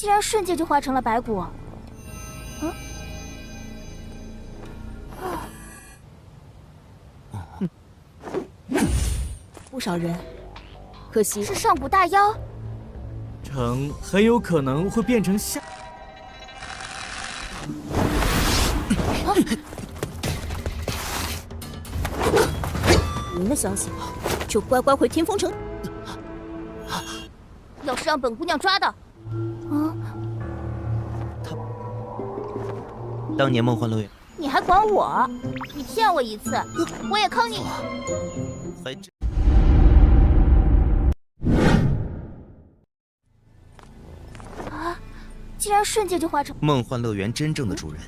竟然瞬间就化成了白骨。不少人，可惜是上古大妖。城很有可能会变成下。您的消息，就乖乖回天风城。要是让本姑娘抓到，当年梦幻乐园你还管我？你骗我一次，我也坑你。还真竟然瞬间就化成梦幻乐园真正的主人。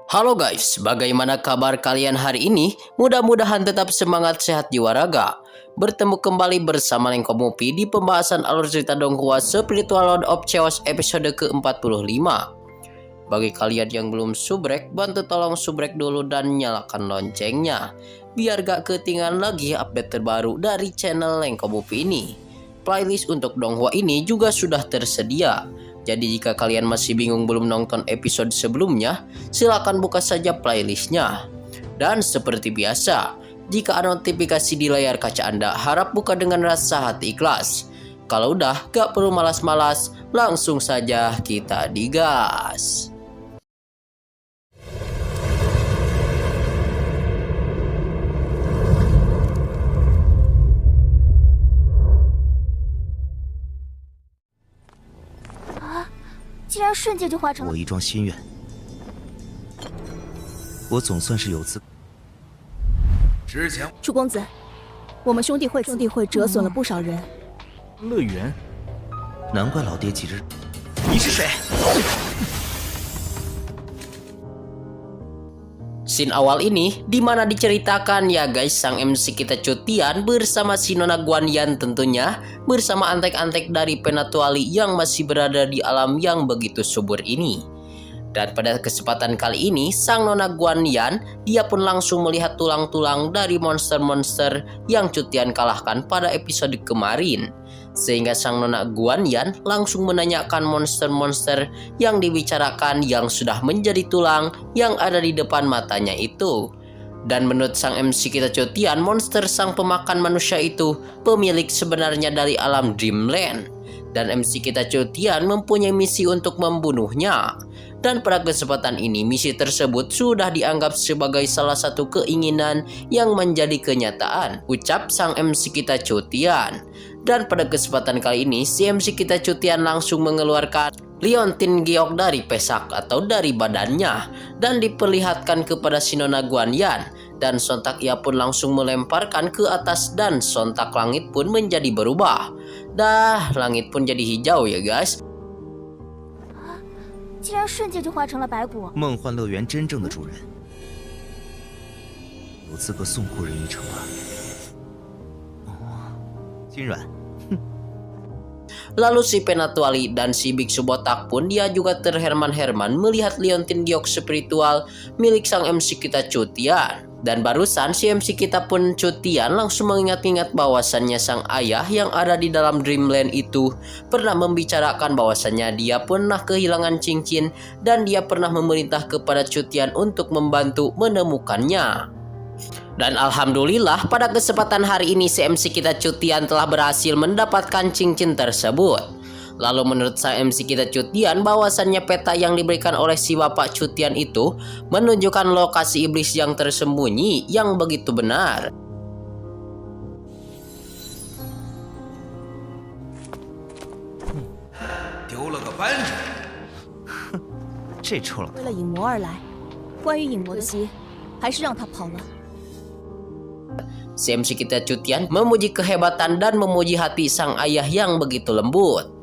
Halo guys, bagaimana kabar kalian hari ini? Mudah-mudahan tetap semangat, sehat jiwa raga. Bertemu kembali bersama Lengko Mupi di pembahasan alur cerita Donghua Spiritual Lord of Chaos episode ke-45. Bagi kalian yang belum subrek, bantu tolong subrek dulu dan nyalakan loncengnya, biar gak ketinggalan lagi update terbaru dari channel Lengko Mupi ini. Playlist untuk Donghua ini juga sudah tersedia. Jadi jika kalian masih bingung belum nonton episode sebelumnya, silakan buka saja playlistnya. Dan seperti biasa, jika ada notifikasi di layar kaca Anda, harap buka dengan rasa hati ikhlas. Kalau udah gak perlu malas-malas, langsung saja kita digas. 竟然瞬间就化成了。我一桩心愿，我总算是有资。之前，楚公子，我们兄弟会折损了不少人。乐园，难怪老爹急着。你是谁？ Scene awal ini dimana diceritakan ya guys, sang MC kita cutian bersama si Nona Guanyan tentunya, bersama antek-antek dari Penatuali yang masih berada di alam yang begitu subur ini. Dan pada kesempatan kali ini, sang Nona Guanyan dia pun langsung melihat tulang-tulang dari monster-monster yang cutian kalahkan pada episode kemarin. Sehingga sang Nona Guanyan langsung menanyakan monster-monster yang dibicarakan yang sudah menjadi tulang yang ada di depan matanya itu. Dan menurut sang MC kita cutian, monster sang pemakan manusia itu pemilik sebenarnya dari alam Dreamland. Dan MC kita cutian mempunyai misi untuk membunuhnya. Dan pada kesempatan ini misi tersebut sudah dianggap sebagai salah satu keinginan yang menjadi kenyataan, ucap sang MC kita cutian. Dan pada kesempatan kali ini si MC kita cutian langsung mengeluarkan liontin giok dari pesak atau dari badannya dan diperlihatkan kepada si Nona Guanyan. Dan sontak ia pun langsung melemparkan ke atas dan sontak langit pun menjadi berubah. Dah, langit pun jadi hijau ya guys. 竟然瞬间就化成了白骨。梦幻乐园真正的主人，有资格送故人一程了。金软。 Lalu si Penatuali dan si biksu botak pun dia juga terherman-herman melihat liontin giok spiritual milik sang MC kita cutian. Dan barusan si MC kita pun cutian langsung mengingat-ingat bahwasannya sang ayah yang ada di dalam Dreamland itu pernah membicarakan bahwasannya dia pernah kehilangan cincin dan dia pernah memerintah kepada cutian untuk membantu menemukannya. Dan alhamdulillah pada kesempatan hari ini si MC kita cutian telah berhasil mendapatkan cincin tersebut. Lalu menurut sang MC kita cutian bahwasannya peta yang diberikan oleh si bapak cutian itu menunjukkan lokasi iblis yang tersembunyi yang begitu benar.为了引魔而来，关于引魔的息，还是让他跑了。 Si MC kita cutian memuji kehebatan dan memuji hati sang ayah yang begitu lembut.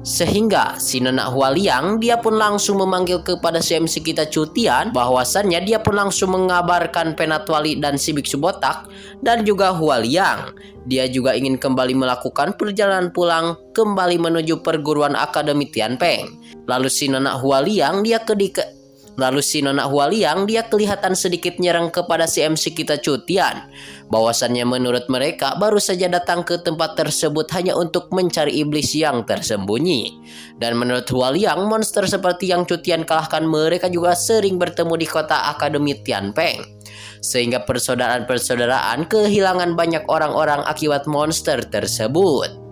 Sehingga si Nona Hualiang dia pun langsung memanggil kepada si MC kita cutian bahwasannya dia pun langsung mengabarkan Penatuali dan si biksu botak dan juga Hualiang. Dia juga ingin kembali melakukan perjalanan pulang kembali menuju perguruan Akademi Tianpeng. Lalu si Nona Hualiang dia Lalu si Nona Hualiang dia kelihatan sedikit nyerang kepada si MC kita Cutian. Bahwasannya menurut mereka baru saja datang ke tempat tersebut hanya untuk mencari iblis yang tersembunyi. Dan menurut Hualiang, monster seperti yang Cutian kalahkan mereka juga sering bertemu di kota Akademi Tianpeng. Sehingga persaudaraan-persaudaraan kehilangan banyak orang-orang akibat monster tersebut.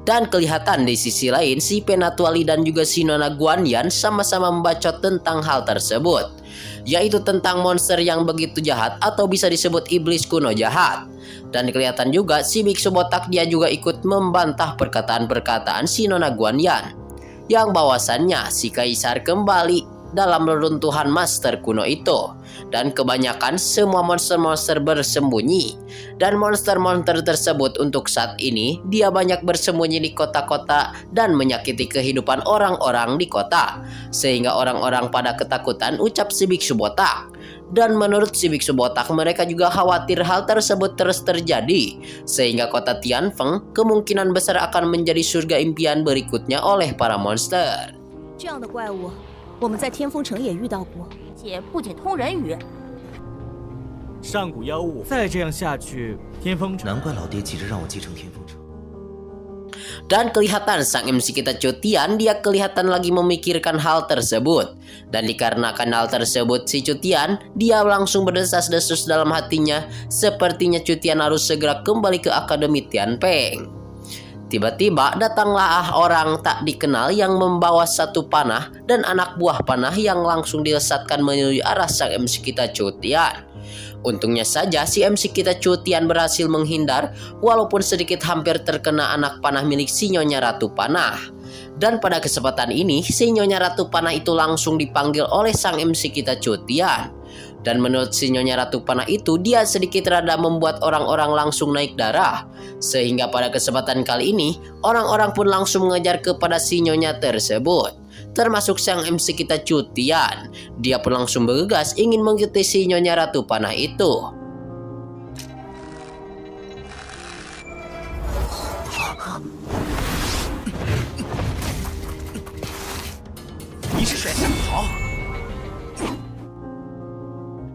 Dan kelihatan di sisi lain si Penatuali dan juga si Nona Guanyan sama-sama membacot tentang hal tersebut, yaitu tentang monster yang begitu jahat atau bisa disebut iblis kuno jahat. Dan kelihatan juga si biksu botak dia juga ikut membantah perkataan-perkataan si Nona Guanyan, yang bahwasannya si kaisar kembali dalam reruntuhan master kuno itu. Dan kebanyakan semua monster-monster bersembunyi. Dan monster-monster tersebut untuk saat ini dia banyak bersembunyi di kota-kota dan menyakiti kehidupan orang-orang di kota. Sehingga orang-orang pada ketakutan, ucap si biksu botak. Dan menurut si biksu botak mereka juga khawatir hal tersebut terus terjadi. Sehingga kota Tianfeng kemungkinan besar akan menjadi surga impian berikutnya oleh para monster. 这样的怪物，我们在天风城也遇到过。 且不仅通人语，上古妖物，再这样下去，天风城。难怪老爹急着让我继承天风城。 Dan kelihatan sang MC kita Cutian dia kelihatan lagi memikirkan hal tersebut. Dan dikarenakan hal tersebut si Cutian dia langsung berdesas-desus dalam hatinya. Sepertinya Cutian harus segera kembali ke Akademi Tianpeng. Tiba-tiba datanglah orang tak dikenal yang membawa satu panah dan anak buah panah yang langsung dilesatkan menuju arah sang MC kita Cutian. Untungnya saja si MC kita Cutian berhasil menghindar walaupun sedikit hampir terkena anak panah milik si Nyonya Ratu Panah. Dan pada kesempatan ini si Nyonya Ratu Panah itu langsung dipanggil oleh sang MC kita Cutian. Dan menurut si Nyonya Ratu Panah itu dia sedikit rada membuat orang-orang langsung naik darah. Sehingga pada kesempatan kali ini orang-orang pun langsung mengejar kepada si Nyonya tersebut. Termasuk sang MC kita Cutian. Dia pun langsung bergegas ingin mengikuti si Nyonya Ratu Panah itu.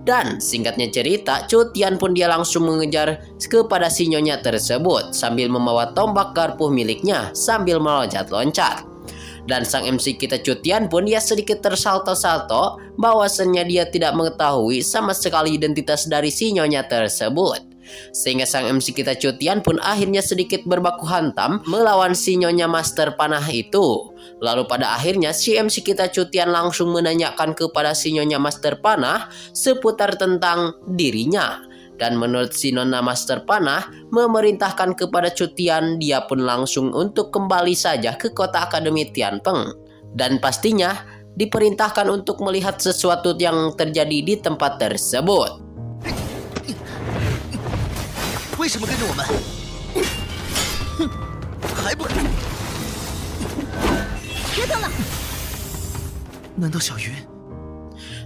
Dan singkatnya cerita, Cutian pun dia langsung mengejar kepada si Nyonya tersebut sambil membawa tombak garpu miliknya sambil meloncat-loncat. Dan sang MC kita Cutian pun dia sedikit tersalto-salto bahwasannya dia tidak mengetahui sama sekali identitas dari si Nyonya tersebut. Sehingga sang MC kita Cutian pun akhirnya sedikit berbaku hantam melawan si Nyonya Master Panah itu. Lalu pada akhirnya si MC kita Cutian langsung menanyakan kepada si Nyonya Master Panah seputar tentang dirinya. Dan menurut si Nona Master Panah memerintahkan kepada Cutian dia pun langsung untuk kembali saja ke kota Akademi Tianpeng. Dan pastinya diperintahkan untuk melihat sesuatu yang terjadi di tempat tersebut. 为什么跟着我们？还不肯？别等了！难道小云？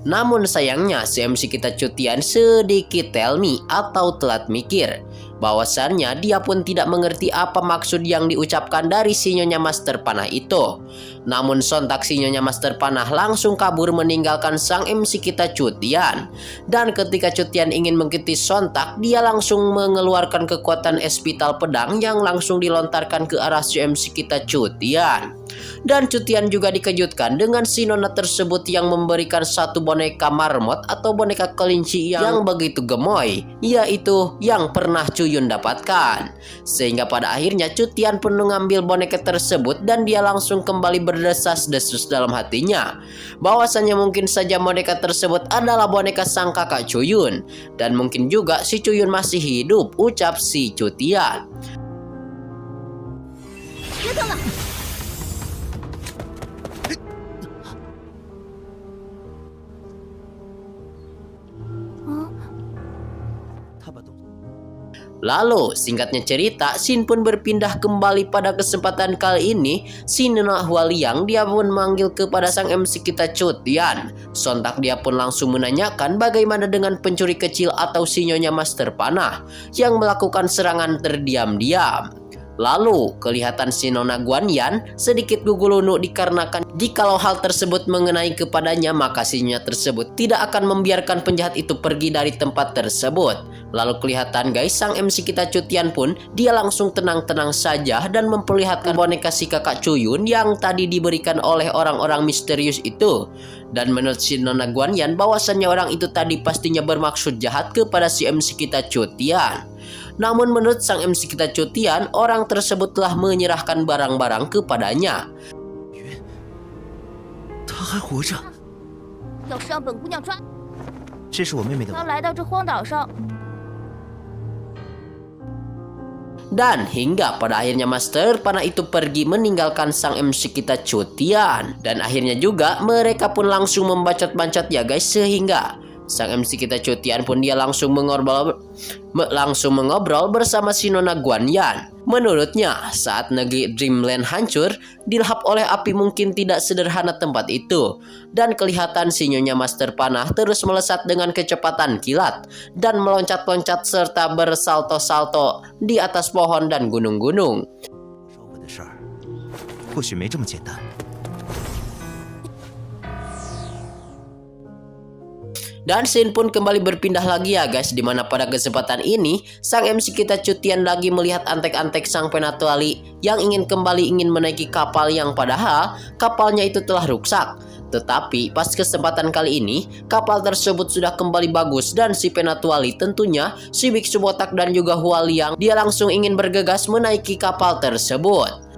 Namun sayangnya si MC kita Cutian sedikit tell me atau telat mikir. Bahwasannya dia pun tidak mengerti apa maksud yang diucapkan dari si Nyonya Master Panah itu. Namun sontak si Nyonya Master Panah langsung kabur meninggalkan sang MC kita Cutian. Dan ketika Cutian ingin mengikuti sontak, dia langsung mengeluarkan kekuatan espital pedang yang langsung dilontarkan ke arah si MC kita Cutian. Dan Cutian juga dikejutkan dengan si Nona tersebut yang memberikan satu boneka marmot atau boneka kelinci yang begitu gemoy, yaitu yang pernah Cuyun dapatkan. Sehingga pada akhirnya Cutian pun mengambil boneka tersebut dan dia langsung kembali berdesas-desus dalam hatinya bahwasannya mungkin saja boneka tersebut adalah boneka sang kakak Cuyun. Dan mungkin juga si Cuyun masih hidup, ucap si Cutian. 别等了！ 他把动作。Lalu, singkatnya cerita, Xin pun berpindah kembali pada kesempatan kali ini. Si Nona Hualiang dia pun manggil kepada sang MC kita Cutian. Sontak dia pun langsung menanyakan bagaimana dengan pencuri kecil atau si Nyonya Master Panah yang melakukan serangan terdiam-diam. Lalu, kelihatan si Nona Guanyan sedikit gugulunu dikarenakan jikalau hal tersebut mengenai kepadanya maka si Nyonya tersebut tidak akan membiarkan penjahat itu pergi dari tempat tersebut. Lalu kelihatan guys, sang MC kita Cutian pun dia langsung tenang-tenang saja dan memperlihatkan boneka si kakak Cuyun yang tadi diberikan oleh orang-orang misterius itu. Dan menurut si Nona Guanyan bahwasannya orang itu tadi pastinya bermaksud jahat kepada si MC kita Cutian. Namun menurut sang MC kita Cutian, orang tersebut telah menyerahkan barang-barang kepadanya. 她还活着。要是让本姑娘抓，这是我妹妹的。她来到这荒岛上， Dan hingga pada akhirnya Master Panah itu pergi meninggalkan sang MC kita Cutian. Dan akhirnya juga mereka pun langsung membacot-bacot ya guys, sehingga sang MC kita Cutian pun dia langsung mengobrol bersama si Nona Guanyan. Menurutnya, saat negeri Dreamland hancur, dilahap oleh api mungkin tidak sederhana tempat itu. Dan kelihatan si Nyonya Master Panah terus melesat dengan kecepatan kilat dan meloncat-loncat serta bersalto-salto di atas pohon dan gunung-gunung. 烧我的事儿，或许没这么简单。 Dan scene pun kembali berpindah lagi ya guys, dimana pada kesempatan ini sang MC kita Cutian lagi melihat antek-antek sang penatuali yang ingin menaiki kapal yang padahal kapalnya itu telah rusak. Tetapi pas kesempatan kali ini kapal tersebut sudah kembali bagus dan si penatuali tentunya si Biksu Botak dan juga Hualiang dia langsung ingin bergegas menaiki kapal tersebut.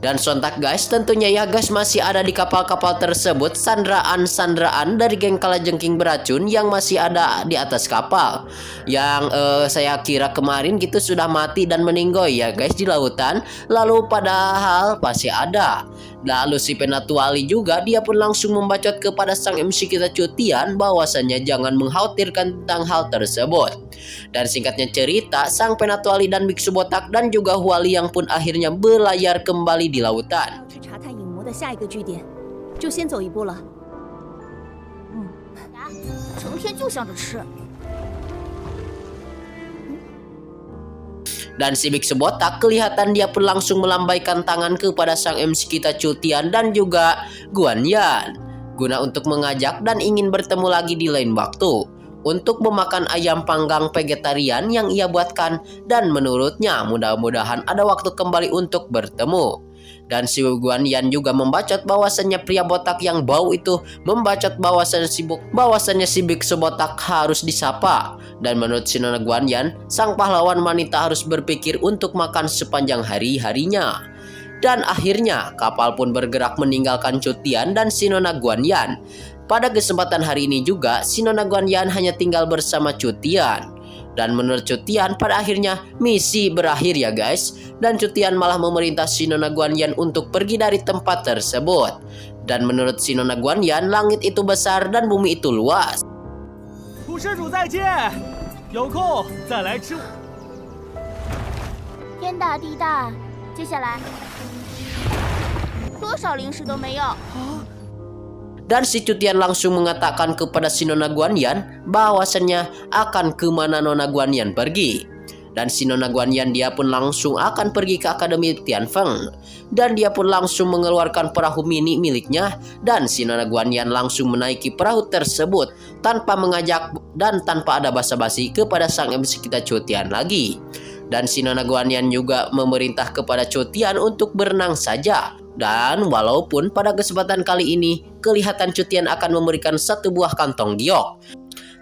Dan sontak guys, tentunya ya guys masih ada di kapal-kapal tersebut sandraan-sandraan dari geng kalajengking beracun yang masih ada di atas kapal. Yang saya kira kemarin gitu sudah mati dan meninggoy ya guys di lautan. Lalu padahal masih ada. Lalu si penatuali juga dia pun langsung membacot kepada sang MC kita Cutian bahwasannya jangan mengkhawatirkan tentang hal tersebut. Dan singkatnya cerita, sang penatuali dan Biksu Botak dan juga Hualiang pun akhirnya berlayar kembali di lautan. 去查探影魔的下一个据点，就先走一步了。成天就想着吃。 Dan si Biksu Botak kelihatan dia pun langsung melambaikan tangan kepada sang MC kita Cutian dan juga Guanyan guna untuk mengajak dan ingin bertemu lagi di lain waktu untuk memakan ayam panggang vegetarian yang ia buatkan, dan menurutnya mudah-mudahan ada waktu kembali untuk bertemu. Dan si Guanyan juga membacot bahwasannya pria botak yang bau itu membacot bahwasannya si Biksu Botak harus disapa. Dan menurut si Nona Guanyan, sang pahlawan wanita harus berpikir untuk makan sepanjang hari-harinya. Dan akhirnya kapal pun bergerak meninggalkan Cutian dan si Nona Guanyan. Pada kesempatan hari ini juga si Nona Guanyan hanya tinggal bersama Cutian. Dan menurut Cutian pada akhirnya misi berakhir ya guys. Dan Cutian malah memerintah si Nona Guanyan untuk pergi dari tempat tersebut. Dan menurut si Nona Guanyan, langit itu besar dan bumi itu luas. 土施主再见，有空再来吃。天大地大，接下来多少零食都没有。 Dan si Cutian langsung mengatakan kepada si Nona Guanyan bahwasannya akan kemana Nona Guanyan pergi. Dan si Nona Guanyan dia pun langsung akan pergi ke Akademi Tianfeng. Dan dia pun langsung mengeluarkan perahu mini miliknya. Dan si Nona Guanyan langsung menaiki perahu tersebut tanpa mengajak dan tanpa ada basa-basi kepada sang MC kita Cutian lagi. Dan si Nona Guanyan juga memerintah kepada Cutian untuk berenang saja. Dan walaupun pada kesempatan kali ini kelihatan Cutian akan memberikan satu buah kantong giok,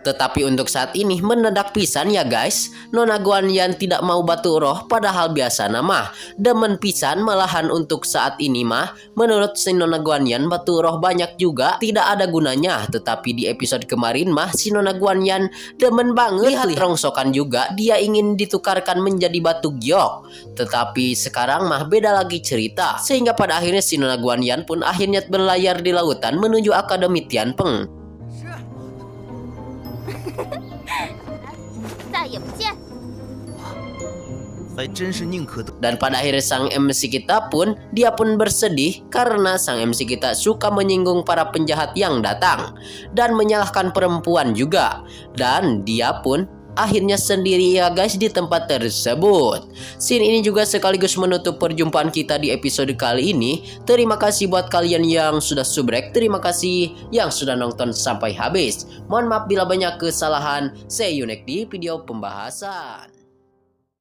tetapi untuk saat ini mendadak pisan ya guys. Nona Guanyan tidak mau batu roh padahal biasa nama demen pisan, malahan untuk saat ini mah menurut si Nona Guanyan batu roh banyak juga tidak ada gunanya. Tetapi di episode kemarin mah si Nona Guanyan demen banget lihat rongsokan juga dia ingin ditukarkan menjadi batu giok. Tetapi sekarang mah beda lagi cerita, sehingga pada akhirnya si Nona Guanyan pun akhirnya berlayar di lautan menuju Akademi Tianfeng. 再也不见。还真是宁可得。 Dan pada akhirnya sang MC kita pun, dia pun bersedih karena sang MC kita suka menyinggung para penjahat yang datang dan menyalahkan perempuan juga. Dan dia pun akhirnya sendiri ya guys di tempat tersebut. Scene ini juga sekaligus menutup perjumpaan kita di episode kali ini. Terima kasih buat kalian yang sudah subrek. Terima kasih yang sudah nonton sampai habis. Mohon maaf bila banyak kesalahan. See you next di video pembahasan.